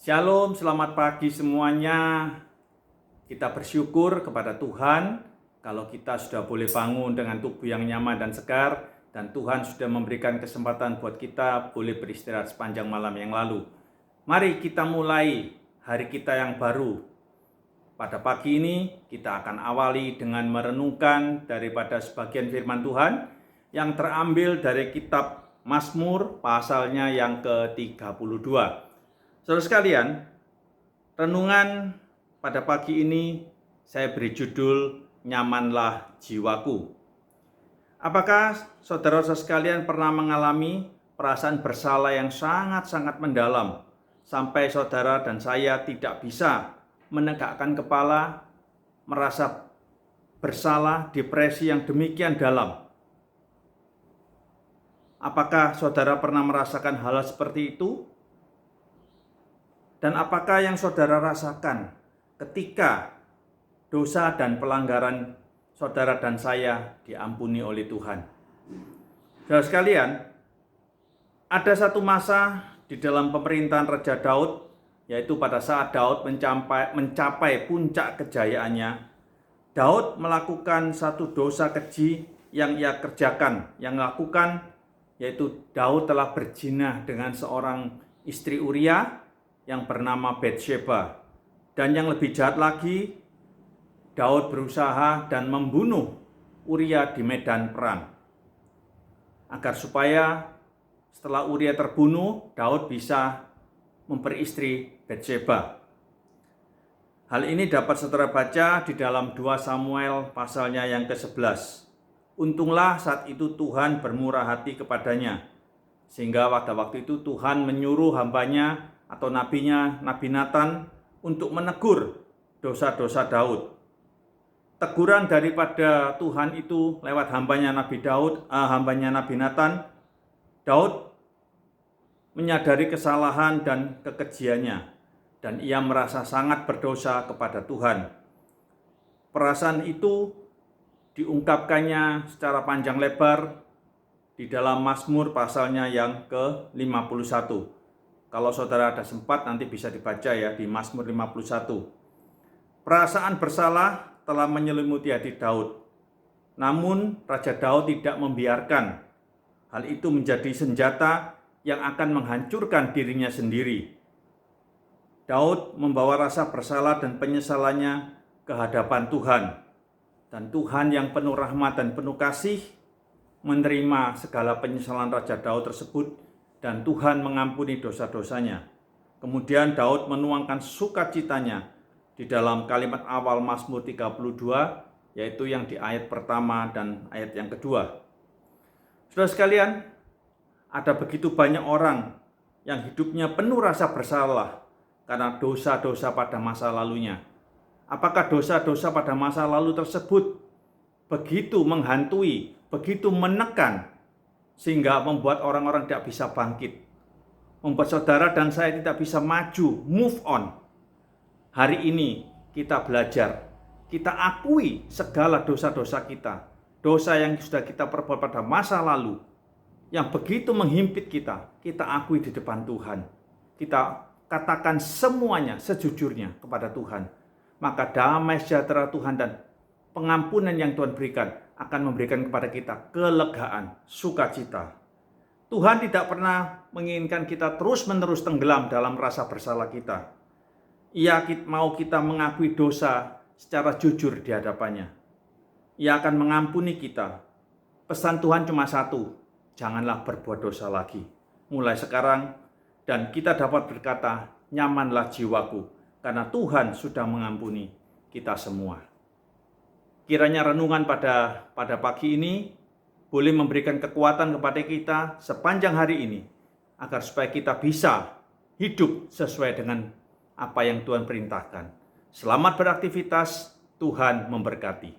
Shalom, selamat pagi semuanya. Kita bersyukur kepada Tuhan kalau kita sudah boleh bangun dengan tubuh yang nyaman dan segar, dan Tuhan sudah memberikan kesempatan buat kita boleh beristirahat sepanjang malam yang lalu. Mari kita mulai hari kita yang baru. Pada pagi ini kita akan awali dengan merenungkan daripada sebagian firman Tuhan yang terambil dari kitab Mazmur pasalnya yang ke-32. Saudara sekalian, renungan pada pagi ini saya beri judul Nyamanlah Jiwaku. Apakah saudara-saudara sekalian pernah mengalami perasaan bersalah yang sangat-sangat mendalam sampai saudara dan saya tidak bisa menegakkan kepala, merasa bersalah, depresi yang demikian dalam? Apakah saudara pernah merasakan hal seperti itu? Dan apakah yang saudara rasakan ketika dosa dan pelanggaran saudara dan saya diampuni oleh Tuhan? Saudara sekalian, ada satu masa di dalam pemerintahan Raja Daud, yaitu pada saat Daud mencapai puncak kejayaannya. Daud melakukan satu dosa keji yang ia kerjakan, yaitu Daud telah berzina dengan seorang istri Uria yang bernama Batsheba. Dan yang lebih jahat lagi, Daud berusaha dan membunuh Uria di medan perang. Agar supaya setelah Uria terbunuh, Daud bisa memperistri Batsheba. Hal ini dapat saudara baca di dalam 2 Samuel pasalnya yang ke-11. Untunglah saat itu Tuhan bermurah hati kepadanya, sehingga pada waktu itu Tuhan menyuruh hambanya atau nabinya, Nabi Nathan, untuk menegur dosa-dosa Daud. Teguran daripada Tuhan itu lewat hambanya Nabi Nathan. Daud menyadari kesalahan dan kekejiannya, dan ia merasa sangat berdosa kepada Tuhan. Perasaan itu diungkapkannya secara panjang lebar di dalam Mazmur pasalnya yang ke-51. Kalau saudara ada sempat nanti bisa dibaca ya di Mazmur 51. Perasaan bersalah telah menyelimuti hati Daud. Namun Raja Daud tidak membiarkan hal itu menjadi senjata yang akan menghancurkan dirinya sendiri. Daud membawa rasa bersalah dan penyesalannya ke hadapan Tuhan. Dan Tuhan yang penuh rahmat dan penuh kasih menerima segala penyesalan Raja Daud tersebut, dan Tuhan mengampuni dosa-dosanya. Kemudian Daud menuangkan sukacitanya di dalam kalimat awal Mazmur 32, yaitu yang di ayat pertama dan ayat yang kedua. Saudara sekalian, ada begitu banyak orang yang hidupnya penuh rasa bersalah karena dosa-dosa pada masa lalunya. Apakah dosa-dosa pada masa lalu tersebut begitu menghantui, begitu menekan, sehingga membuat orang-orang tidak bisa bangkit, membuat saudara dan saya tidak bisa maju, move on. Hari ini kita belajar, kita akui segala dosa-dosa kita, dosa yang sudah kita perbuat pada masa lalu, yang begitu menghimpit kita akui di depan Tuhan. Kita katakan semuanya sejujurnya kepada Tuhan. Maka damai sejahtera Tuhan dan pengampunan yang Tuhan berikan akan memberikan kepada kita kelegaan, sukacita. Tuhan tidak pernah menginginkan kita terus-menerus tenggelam dalam rasa bersalah kita. Ia mau kita mengakui dosa secara jujur di hadapannya. Ia akan mengampuni kita. Pesan Tuhan cuma satu, janganlah berbuat dosa lagi. Mulai sekarang, dan kita dapat berkata, nyamanlah jiwaku, karena Tuhan sudah mengampuni kita semua. Kiranya renungan pada pagi ini boleh memberikan kekuatan kepada kita sepanjang hari ini, agar supaya kita bisa hidup sesuai dengan apa yang Tuhan perintahkan. Selamat beraktivitas, Tuhan memberkati.